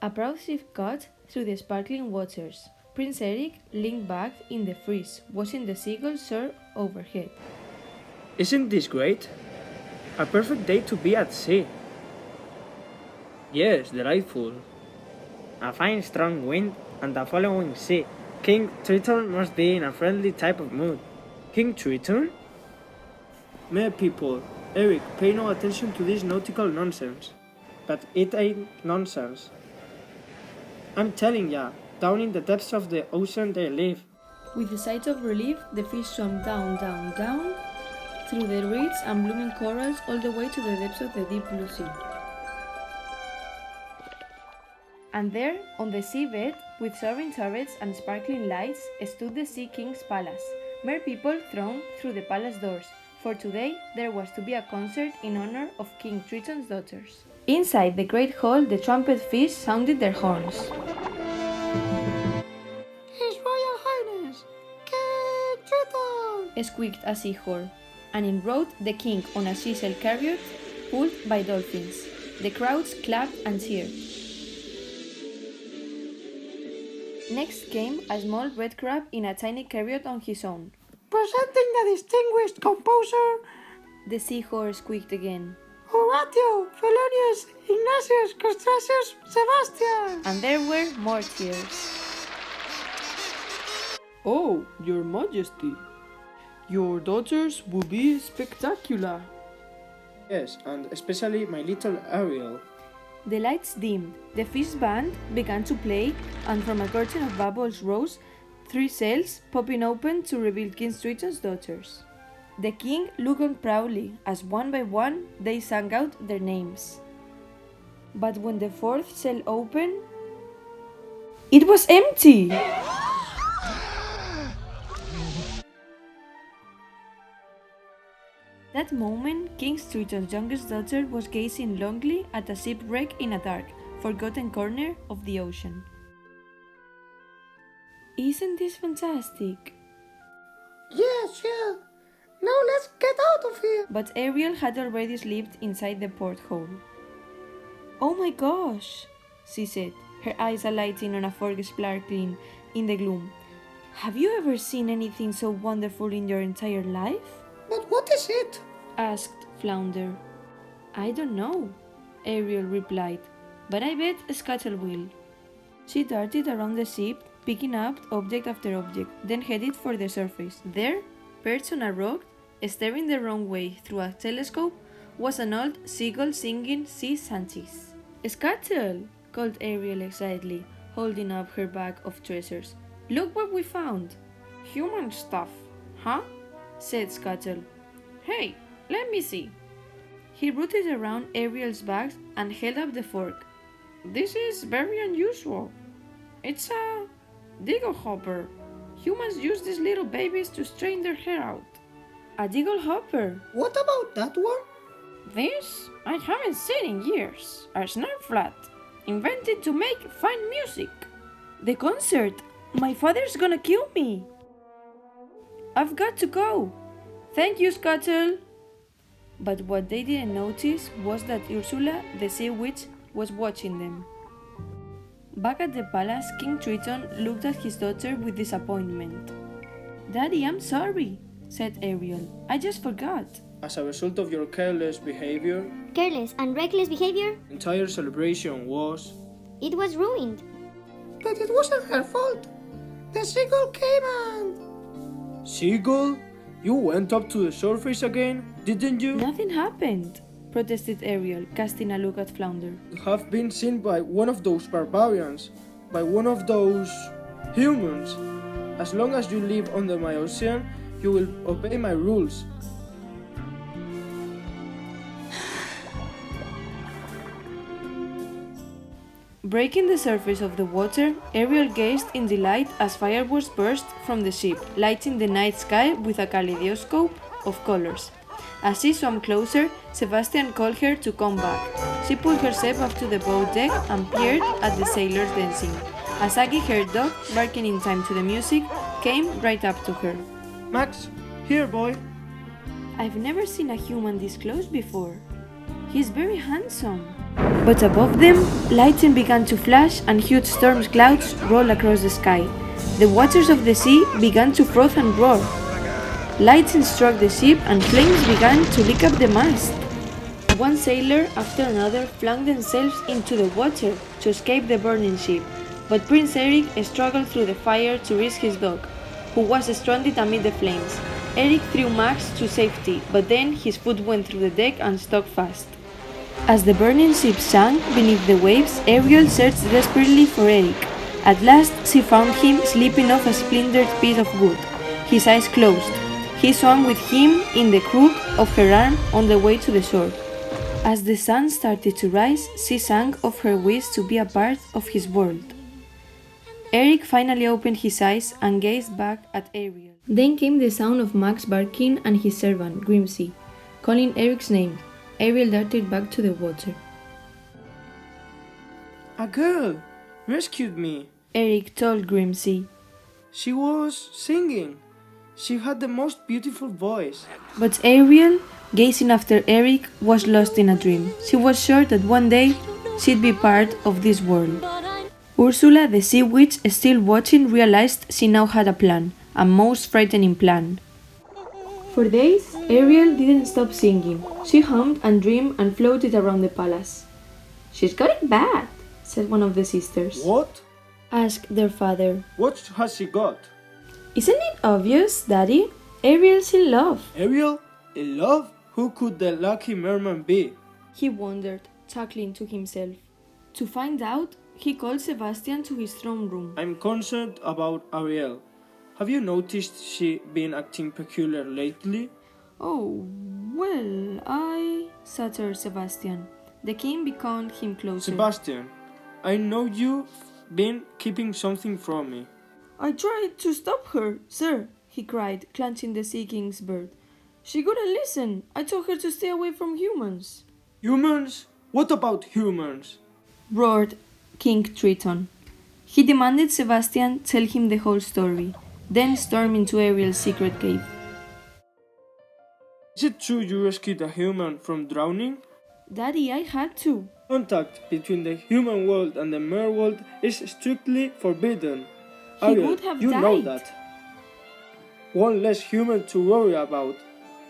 A proud ship cut through the sparkling waters. Prince Eric leaned back in the breeze, watching the seagulls soar overhead. Isn't this great? A perfect day to be at sea. Yes, delightful. A fine strong wind and a following sea. King Triton must be in a friendly type of mood. King Triton? Mere people, Eric, pay no attention to this nautical nonsense. But it ain't nonsense. I'm telling ya, down in the depths of the ocean they live. With a sigh of relief, the fish swam down, down, down, through the reeds and blooming corals all the way to the depths of the deep blue sea. And there, on the seabed, with soaring turrets and sparkling lights, stood the Sea King's palace. Mere people thronged through the palace doors, for today there was to be a concert in honor of King Triton's daughters. Inside the great hall, the trumpet fish sounded their horns. His Royal Highness, King Triton! Squeaked a seahorse, and in rode the king on a sisal chariot pulled by dolphins. The crowds clapped and cheered. Next came a small red crab in a tiny chariot on his own. Presenting the distinguished composer, The seahorse squeaked again. Horatio, Felonius, Ignatius, Castratius, Sebastian! And there were more cheers. Oh, Your Majesty, your daughters will be spectacular. Yes, and especially my little Ariel. The lights dimmed, the fish band began to play, and from a curtain of bubbles rose 3 sails popping open to reveal King Triton's daughters. The king looked on proudly as one by one they sang out their names. But when the 4th sail opened, it was empty! That moment, King Triton's youngest daughter was gazing longingly at a shipwreck in a dark, forgotten corner of the ocean. Isn't this fantastic? Yes, yeah. Now let's get out of here. But Ariel had already slipped inside the porthole. Oh my gosh, she said, her eyes alighting on a fork sparkling in the gloom. Have you ever seen anything so wonderful in your entire life? But what is it? Asked Flounder. I don't know, Ariel replied, but I bet Scuttle will. She darted around the ship, picking up object after object, then headed for the surface. There, perched on a rock, staring the wrong way through a telescope, was an old seagull singing sea shanties. Scuttle! Called Ariel excitedly, holding up her bag of treasures. Look what we found! Human stuff, huh? Said Scuttle. Hey, let me see. He rooted around Ariel's bag and held up the fork. This is very unusual. It's a diggle hopper. Humans use these little babies to strain their hair out. A diggle hopper? What about that one? This I haven't seen in years. A snare flat, invented to make fine music. The concert! My father's gonna kill me! I've got to go! Thank you, Scuttle! But what they didn't notice was that Ursula, the sea witch, was watching them. Back at the palace, King Triton looked at his daughter with disappointment. Daddy, I'm sorry, said Ariel. I just forgot. As a result of your careless behavior, Careless and reckless behavior, the entire celebration was... it was ruined. But it wasn't her fault. The seagull came and... Seagull? You went up to the surface again, didn't you? Nothing happened, protested Ariel, casting a look at Flounder. You have been seen by one of those barbarians, by one of those... humans. As long as you live under my ocean, you will obey my rules. Breaking the surface of the water, Ariel gazed in delight as fireworks burst from the ship, lighting the night sky with a kaleidoscope of colors. As she swam closer, Sebastian called her to come back. She pulled herself up to the boat deck and peered at the sailors dancing. A saggy-haired dog, barking in time to the music, came right up to her. Max, here, boy. I've never seen a human this close before. He's very handsome. But above them, lightning began to flash and huge storm clouds rolled across the sky. The waters of the sea began to froth and roar. Lightning struck the ship and flames began to lick up the mast. One sailor after another flung themselves into the water to escape the burning ship, but Prince Eric struggled through the fire to reach his dog, who was stranded amid the flames. Eric threw Max to safety, but then his foot went through the deck and stuck fast. As the burning ship sank beneath the waves, Ariel searched desperately for Eric. At last, she found him sleeping off a splintered piece of wood, his eyes closed. He swam with him in the crook of her arm on the way to the shore. As the sun started to rise, she sang of her wish to be a part of his world. Eric finally opened his eyes and gazed back at Ariel. Then came the sound of Max barking and his servant, Grimsey, calling Eric's name. Ariel darted back to the water. A girl rescued me. Eric told Grimsey. She was singing. She had the most beautiful voice. But Ariel, gazing after Eric, was lost in a dream. She was sure that one day she'd be part of this world. Ursula, the sea witch, still watching, realized she now had a plan, a most frightening plan. For days, Ariel didn't stop singing. She hummed and dreamed and floated around the palace. "She's got it bad," said one of the sisters. What? Asked their father. What has she got? "Isn't it obvious, Daddy? Ariel's in love." Ariel? In love? Who could the lucky merman be? He wondered, chuckling to himself. To find out, he called Sebastian to his throne room. I'm concerned about Ariel. Have you noticed she been acting peculiar lately? "Oh, well, stuttered Sebastian. The king beckoned him closer. Sebastian, I know you've been keeping something from me. "I tried to stop her, sir," he cried, clenching the sea king's bird. "She couldn't listen. I told her to stay away from humans." Humans? What about humans? Roared King Triton. He demanded Sebastian tell him the whole story, then stormed into Ariel's secret cave. Is it true you rescued a human from drowning? "Daddy, I had to." Contact between the human world and the mer world is strictly forbidden. He Ariel, would have you died. know that. One less human to worry about.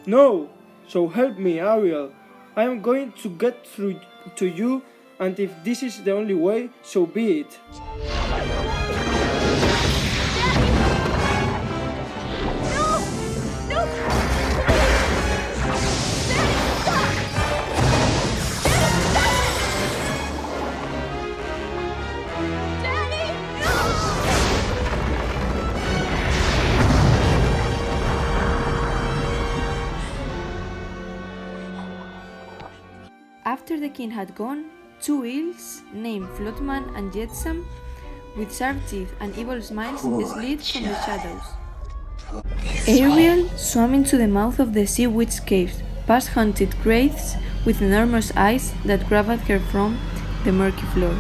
No! So help me, Ariel. I am going to get through to you, and if this is the only way, so be it. After the king had gone, two eels, named Floatman and Jetsam, with sharp teeth and evil smiles, slid from the shadows. Ariel swam into the mouth of the sea witch caves, past haunted wraiths with enormous eyes that grabbed at her from the murky floor.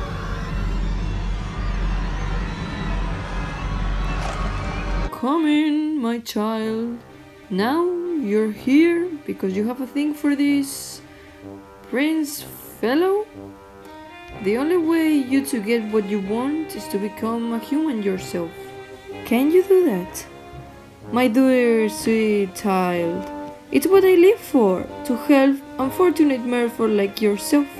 "Come in, my child. Now you're here because you have a thing for this prince fellow? The only way you to get what you want is to become a human yourself. Can you do that? My dear sweet child, it's what I live for, to help unfortunate merfolk like yourself.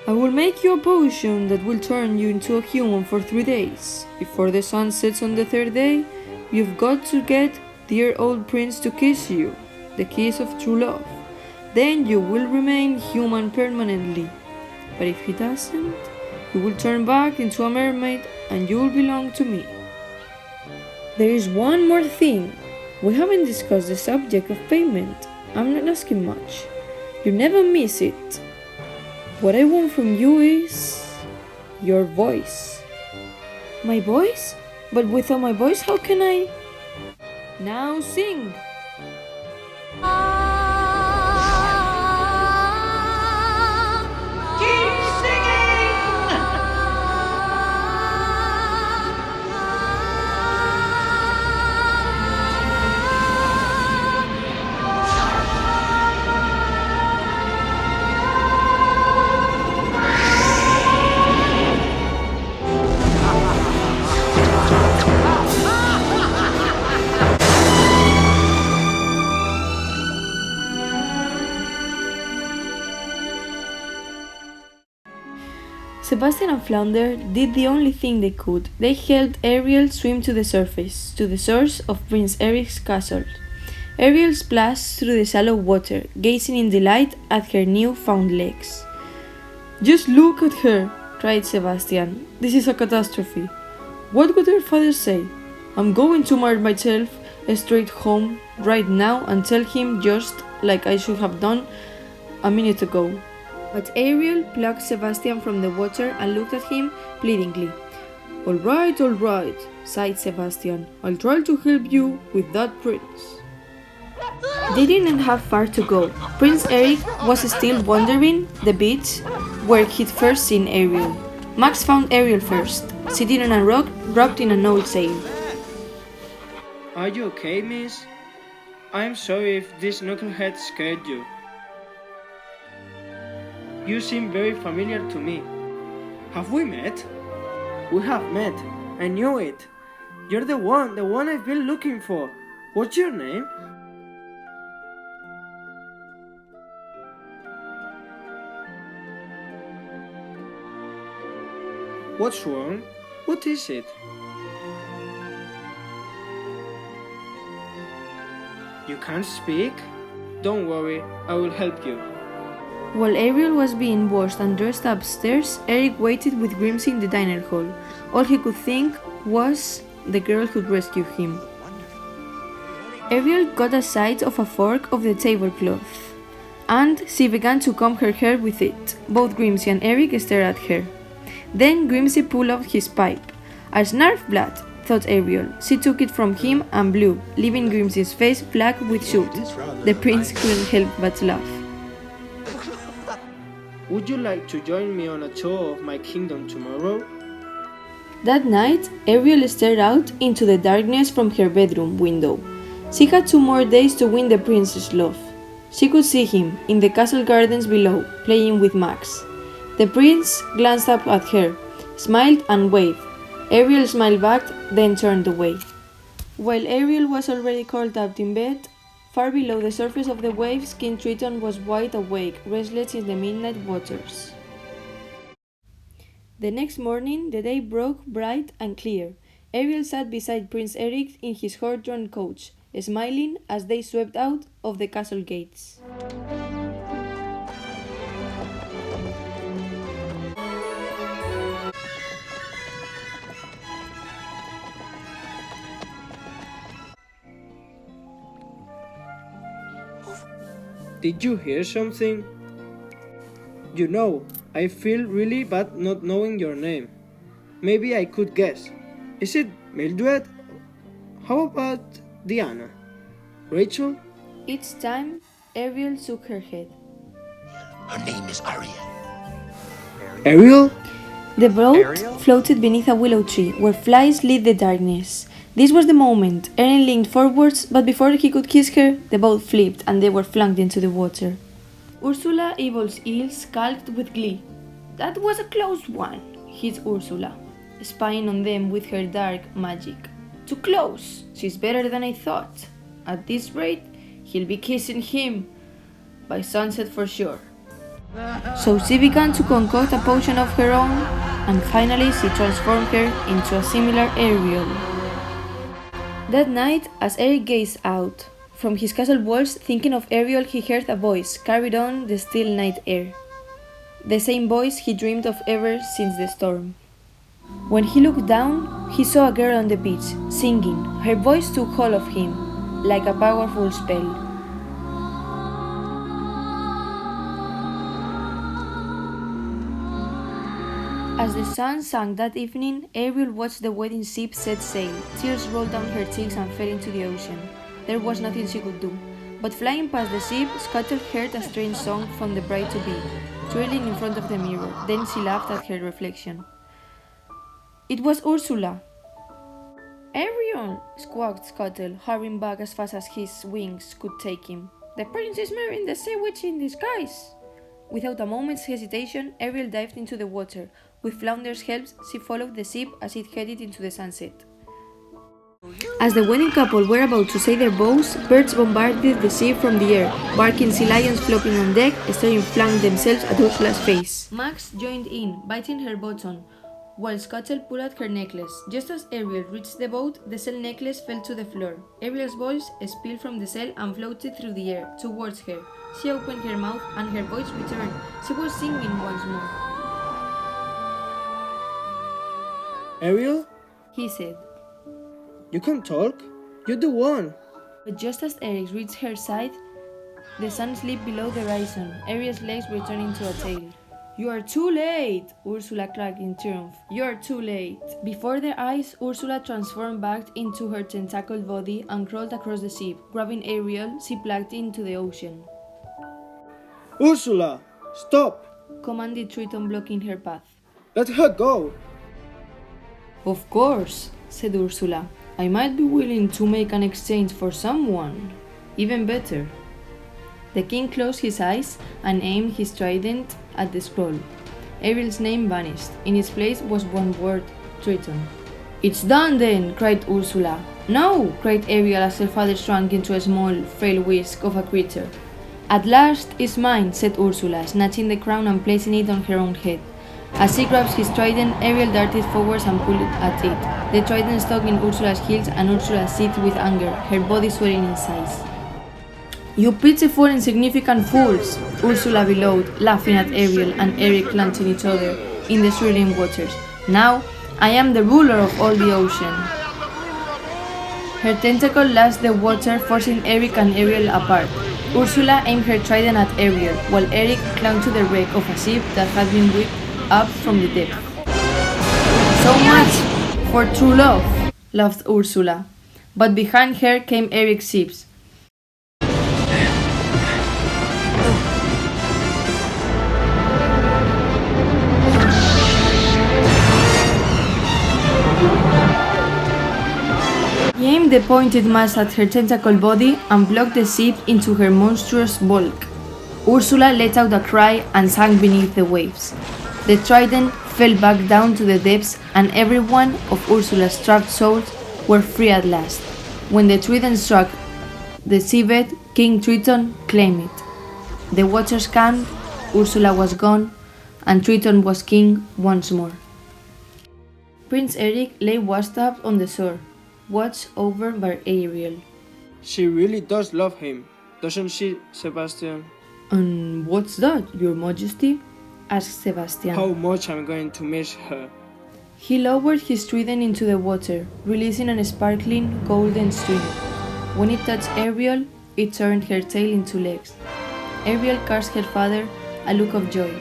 I will make you a potion that will turn you into a human for 3 days. Before the sun sets on the 3rd day, you've got to get dear old prince to kiss you, the kiss of true love. Then you will remain human permanently. But if he doesn't, you will turn back into a mermaid and you will belong to me. There is one more thing. We haven't discussed the subject of payment. I'm not asking much. You never miss it. What I want from you is your voice." "My voice? But without my voice, how can I?" "Now sing!" Sebastian and Flounder did the only thing they could. They helped Ariel swim to the surface, to the source of Prince Eric's castle. Ariel splashed through the shallow water, gazing in delight at her new-found legs. Just look at her, cried Sebastian. This is a catastrophe. What would her father say? I'm going to march myself straight home right now and tell him just like I should have done a minute ago. But Ariel plucked Sebastian from the water and looked at him pleadingly. All right, sighed Sebastian. I'll try to help you with that prince. They didn't have far to go. Prince Eric was still wandering the beach where he'd first seen Ariel. Max found Ariel first, sitting on a rock wrapped in an old sail. Are you okay, miss? I'm sorry if this knucklehead scared you. You seem very familiar to me. Have we met? We have met. I knew it. You're the one I've been looking for. What's your name? What's wrong? What is it? You can't speak? Don't worry, I will help you. While Ariel was being washed and dressed upstairs, Eric waited with Grimsy in the diner hall. All he could think was the girl who'd rescued him. Ariel got a sight of a fork of the tablecloth, and she began to comb her hair with it. Both Grimsy and Eric stared at her. Then Grimsy pulled out his pipe. A snarf blood, thought Ariel. She took it from him and blew, leaving Grimsy's face black with soot. The prince couldn't help but laugh. Would you like to join me on a tour of my kingdom tomorrow? That night, Ariel stared out into the darkness from her bedroom window. She had 2 more days to win the prince's love. She could see him, in the castle gardens below, playing with Max. The prince glanced up at her, smiled and waved. Ariel smiled back, then turned away. While Ariel was already curled up in bed, far below the surface of the waves, King Triton was wide awake, restless in the midnight waters. The next morning, the day broke bright and clear. Ariel sat beside Prince Eric in his horse-drawn coach, smiling as they swept out of the castle gates. Did you hear something? You know, I feel really bad not knowing your name. Maybe I could guess. Is it Mildred? How about Diana? Rachel? Each time, Ariel shook her head. Her name is Ariel. Ariel? The boat floated beneath a willow tree where flies lit the darkness. This was the moment. Eren leaned forwards, but before he could kiss her, the boat flipped and they were flung into the water. Ursula, Evil's eel, skulked with glee. That was a close one, hissed Ursula, spying on them with her dark magic. Too close. She's better than I thought. At this rate, he'll be kissing him by sunset for sure. So she began to concoct a potion of her own, and finally she transformed her into a similar Ariel. That night, as Eric gazed out from his castle walls, thinking of Ariel, he heard a voice carried on the still night air. The same voice he dreamed of ever since the storm. When he looked down, he saw a girl on the beach, singing. Her voice took hold of him, like a powerful spell. As the sun sank that evening, Ariel watched the wedding ship set sail. Tears rolled down her cheeks and fell into the ocean. There was nothing she could do. But flying past the ship, Scuttle heard a strange song from the bride-to-be, trilling in front of the mirror. Then she laughed at her reflection. It was Ursula. "Ariel!" squawked Scuttle, hurrying back as fast as his wings could take him. "The prince is marrying the sea witch in disguise!" Without a moment's hesitation, Ariel dived into the water. With Flounder's help, she followed the ship as it headed into the sunset. As the wedding couple were about to say their vows, birds bombarded the sea from the air. Barking sea lions flopping on deck, staring flung themselves at Ursula's face. Max joined in, biting her button, while Scuttle pulled at her necklace. Just as Ariel reached the boat, the cell necklace fell to the floor. Ariel's voice spilled from the cell and floated through the air, towards her. She opened her mouth and her voice returned. She was singing once more. Ariel, He said. you can talk? You're the one. But just as Eric reached her side, the sun slipped below the horizon. Ariel's legs were turning to a tail. "You are too late!" Ursula cried in triumph. "You are too late!" Before their eyes, Ursula transformed back into her tentacled body and crawled across the ship. Grabbing Ariel, she plugged into the ocean. Ursula, stop! Commanded Triton, blocking her path. Let her go! "Of course," said Ursula. "I might be willing to make an exchange for someone even better." The king closed his eyes and aimed his trident at the scroll. Ariel's name vanished. In its place was one word: Triton. "It's done then!" cried Ursula. "No!" cried Ariel as her father shrunk into a small, frail whisk of a creature. "At last it's mine," said Ursula, snatching the crown and placing it on her own head. As he grabs his trident, Ariel darted forwards and pulled at it. The trident stuck in Ursula's heels and Ursula seethed with anger, her body swelling in size. "You pitiful, insignificant fools!" Ursula bellowed, laughing at Ariel and Eric clutching each other in the swirling waters. "Now, I am the ruler of all the ocean." Her tentacle lashed the water, forcing Eric and Ariel apart. Ursula aimed her trident at Ariel, while Eric clung to the wreck of a ship that had been whipped up from the depth. "So much for true love," laughed Ursula. But behind her came Eric's ships. He aimed the pointed mast at her tentacle body and blocked the ship into her monstrous bulk. Ursula let out a cry and sank beneath the waves. The trident fell back down to the depths, and every one of Ursula's trapped souls were free at last. When the trident struck the seabed, King Triton claimed it. The waters calmed, Ursula was gone, and Triton was king once more. Prince Eric lay washed up on the shore, watched over by Ariel. She really does love him, doesn't she, Sebastian? "And what's that, your majesty?" asked Sebastian. How much I'm going to miss her. He lowered his trident into the water, releasing a sparkling golden stream. When it touched Ariel, it turned her tail into legs. Ariel cast her father a look of joy,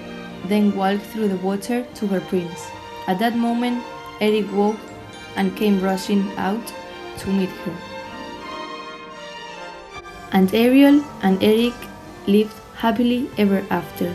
then walked through the water to her prince. At that moment, Eric woke and came rushing out to meet her. And Ariel and Eric lived happily ever after.